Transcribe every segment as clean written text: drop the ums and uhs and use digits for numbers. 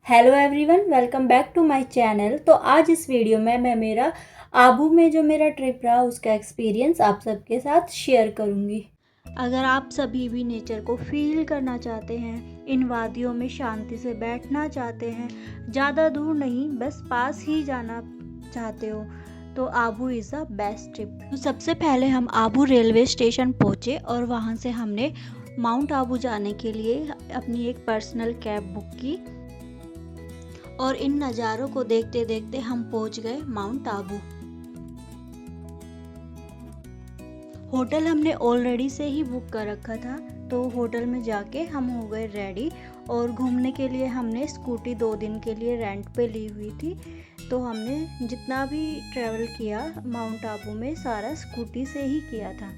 Hello everyone, welcome back to my channel. तो आज इस वीडियो में मैं मेरा आबू में जो मेरा ट्रिप रहा उसका एक्सपीरियंस आप सबके साथ शेयर करूंगी। अगर आप सभी भी नेचर को फील करना चाहते हैं, इन वादियों में शांति से बैठना चाहते हैं, ज़्यादा दूर नहीं बस पास ही जाना चाहते हो, तो Abu is the best trip. तो सबसे पहले हम आबू रेलवे स्टेशन पहुँचे और वहाँ से हमने माउंट आबू जाने के लिए अपनी एक पर्सनल कैब बुक की और इन नज़ारों को देखते देखते हम पहुंच गए माउंट आबू। होटल हमने ऑलरेडी से ही बुक कर रखा था, तो होटल में जाके हम हो गए रेडी और घूमने के लिए हमने स्कूटी 2 दिन के लिए रेंट पे ली हुई थी। तो हमने जितना भी ट्रैवल किया माउंट आबू में सारा स्कूटी से ही किया था।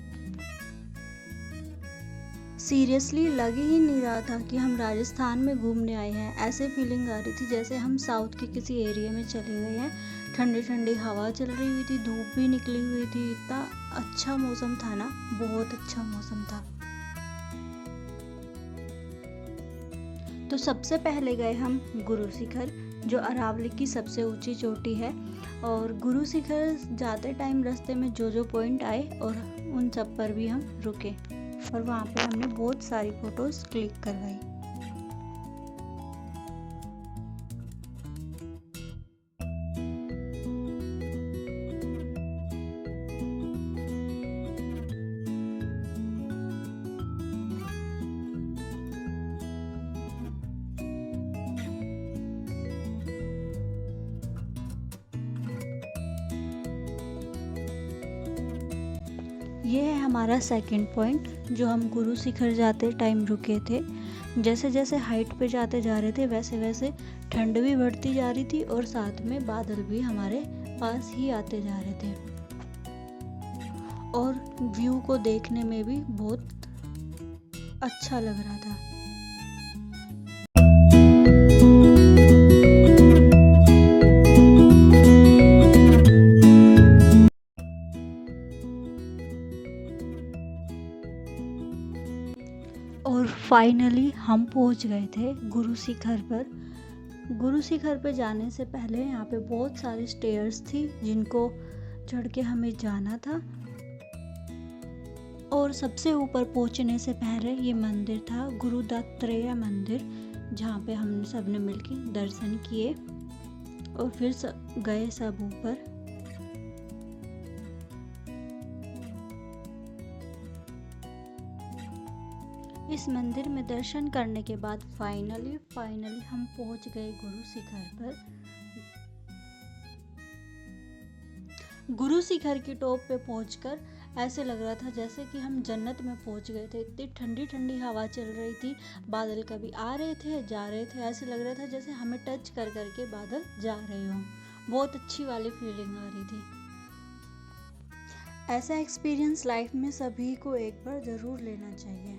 सीरियसली लग ही नहीं रहा था कि हम राजस्थान में घूमने आए हैं। ऐसे फीलिंग आ रही थी जैसे हम साउथ के किसी एरिया में चले गए हैं। ठंडी ठंडी हवा चल रही हुई थी, धूप भी निकली हुई थी, इतना अच्छा मौसम था ना, बहुत अच्छा मौसम था। तो सबसे पहले गए हम गुरु शिखर, जो अरावली की सबसे ऊंची चोटी है। और गुरु शिखर जाते टाइम रास्ते में जो पॉइंट आए और उन सब पर भी हम रुके और वहाँ पे हमने बहुत सारी फोटोज क्लिक करवाई। ये है हमारा सेकंड पॉइंट, जो हम गुरु शिखर जाते टाइम रुके थे। जैसे जैसे हाइट पे जाते जा रहे थे वैसे वैसे ठंड भी बढ़ती जा रही थी और साथ में बादल भी हमारे पास ही आते जा रहे थे और व्यू को देखने में भी बहुत अच्छा लग रहा था। और फाइनली हम पहुंच गए थे गुरु शिखर पर। गुरु शिखर पे जाने से पहले यहाँ पे बहुत सारे स्टेयर्स थी जिनको चढ़ के हमें जाना था। और सबसे ऊपर पहुंचने से पहले ये मंदिर था, गुरु दत्तात्रेय मंदिर, जहाँ पे हम सब ने मिलके दर्शन किए और फिर गए सब ऊपर। इस मंदिर में दर्शन करने के बाद फाइनली हम पहुंच गए गुरु शिखर पर। गुरु शिखर की टॉप पे पहुंचकर ऐसे लग रहा था जैसे कि हम जन्नत में पहुंच गए थे। इतनी ठंडी ठंडी हवा चल रही थी, बादल कभी आ रहे थे जा रहे थे, ऐसे लग रहा था जैसे हमें टच कर करके बादल जा रहे हों। बहुत अच्छी वाली फीलिंग आ रही थी। ऐसा एक्सपीरियंस लाइफ में सभी को एक बार ज़रूर लेना चाहिए।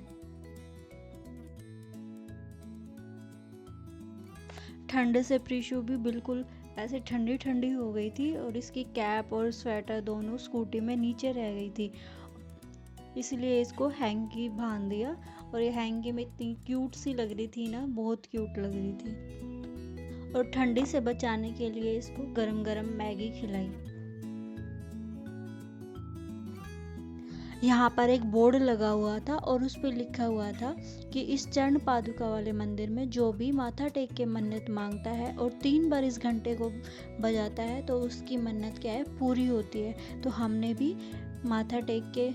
ठंड से प्रीशु भी बिल्कुल ऐसे ठंडी ठंडी हो गई थी और इसकी कैप और स्वेटर दोनों स्कूटी में नीचे रह गई थी, इसलिए इसको हैंकी बांध दिया। और ये हैंकी में इतनी क्यूट सी लग रही थी ना, बहुत क्यूट लग रही थी। और ठंडी से बचाने के लिए इसको गरम गरम मैगी खिलाई। यहाँ पर एक बोर्ड लगा हुआ था और उस पर लिखा हुआ था कि इस चरण पादुका वाले मंदिर में जो भी माथा टेक के मन्नत मांगता है और 3 बार इस घंटे को बजाता है तो उसकी मन्नत क्या है, पूरी होती है। तो हमने भी माथा टेक के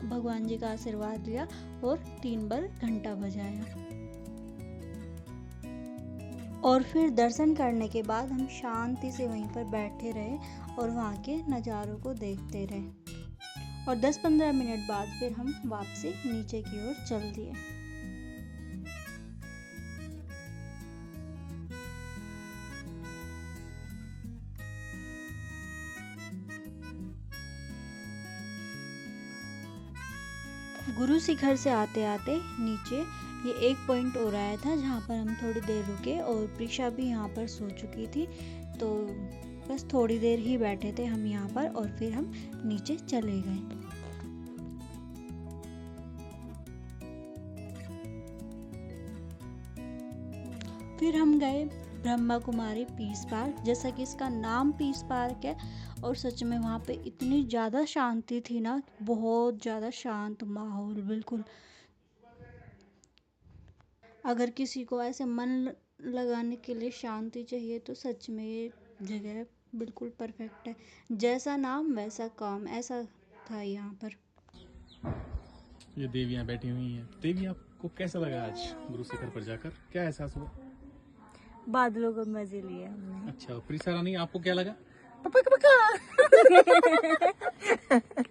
भगवान जी का आशीर्वाद लिया और 3 बार घंटा बजाया। और फिर दर्शन करने के बाद हम शांति से वहीं पर बैठे रहे और वहाँ के नज़ारों को देखते रहे। और 10-15 मिनट बाद फिर हम वापसी नीचे की ओर चल दिए। गुरु शिखर से आते आते नीचे ये एक पॉइंट और आया था जहाँ पर हम थोड़ी देर रुके और प्रीशा भी यहाँ पर सो चुकी थी, तो बस थोड़ी देर ही बैठे थे हम यहाँ पर और फिर हम नीचे चले गए। फिर हम गए ब्रह्मा कुमारी पीस पार्क। जैसा कि इसका नाम पीस पार्क है, और सच में वहाँ पे इतनी ज़्यादा शांति थी ना, बहुत ज़्यादा शांत माहौल बिल्कुल। अगर किसी को ऐसे मन लगाने के लिए शांति चाहिए तो सच में ये जगह बिल्कुल परफेक्ट है। जैसा नाम वैसा काम, ऐसा था यहाँ पर। ये देवियाँ बैठी हुई हैं। देवी, आपको कैसा लगा आज गुरु शिखर पर जाकर? क्या एहसास हुआ? बादलों को मजे लिए हमने। अच्छा, प्रीसा रानी, आपको क्या लगा?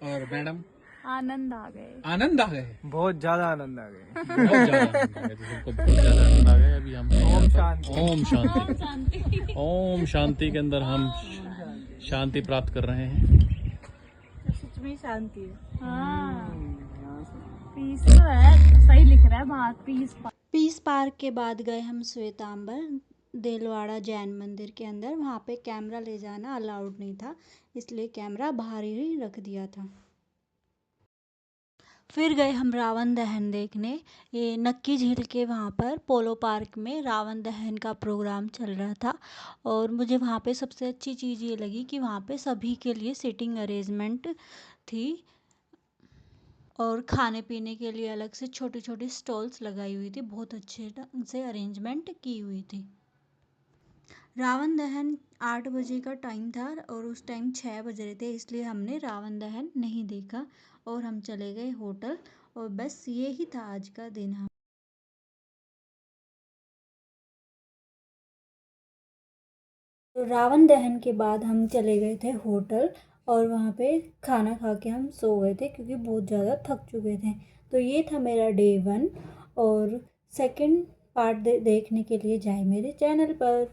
और मैडम? आनंद आ गए, आनंद आ गए, बहुत ज्यादा आनंद आ गए। बहुत ज्यादा आनंद आ गए। तो सबको बहुत ज्यादा आनंद आ गए। अभी हम ओम शांति। ओम शांति, ओम शांति के अंदर हम शांति प्राप्त कर रहे हैं। सच में शांति है। हाँ, पीस तो है, सही लिख रहा है बात, पीस पार्क के बाद गए हम श्वेतांबर देलवाड़ा जैन मंदिर के अंदर। वहाँ पे कैमरा ले जाना अलाउड नहीं था, इसलिए कैमरा बाहर ही रख दिया था। फिर गए हम रावण दहन देखने। ये नक्की झील के वहाँ पर पोलो पार्क में रावण दहन का प्रोग्राम चल रहा था, और मुझे वहाँ पे सबसे अच्छी चीज़ ये लगी कि वहाँ पे सभी के लिए सिटिंग अरेंजमेंट थी, और खाने पीने के लिए अलग से छोटी छोटी स्टॉल्स लगाई हुई थी। बहुत अच्छे ढंग से अरेंजमेंट की हुई थी। रावण दहन 8 बजे का टाइम था, और उस टाइम 6 बज रहे थे, इसलिए हमने रावण दहन नहीं देखा और हम चले गए होटल। और बस ये ही था आज का दिन। हम तो रावण दहन के बाद हम चले गए थे होटल, और वहाँ पे खाना खा के हम सो गए थे क्योंकि बहुत ज़्यादा थक चुके थे। तो ये था मेरा डे 1, और सेकंड पार्ट देखने के लिए जाए मेरे चैनल पर।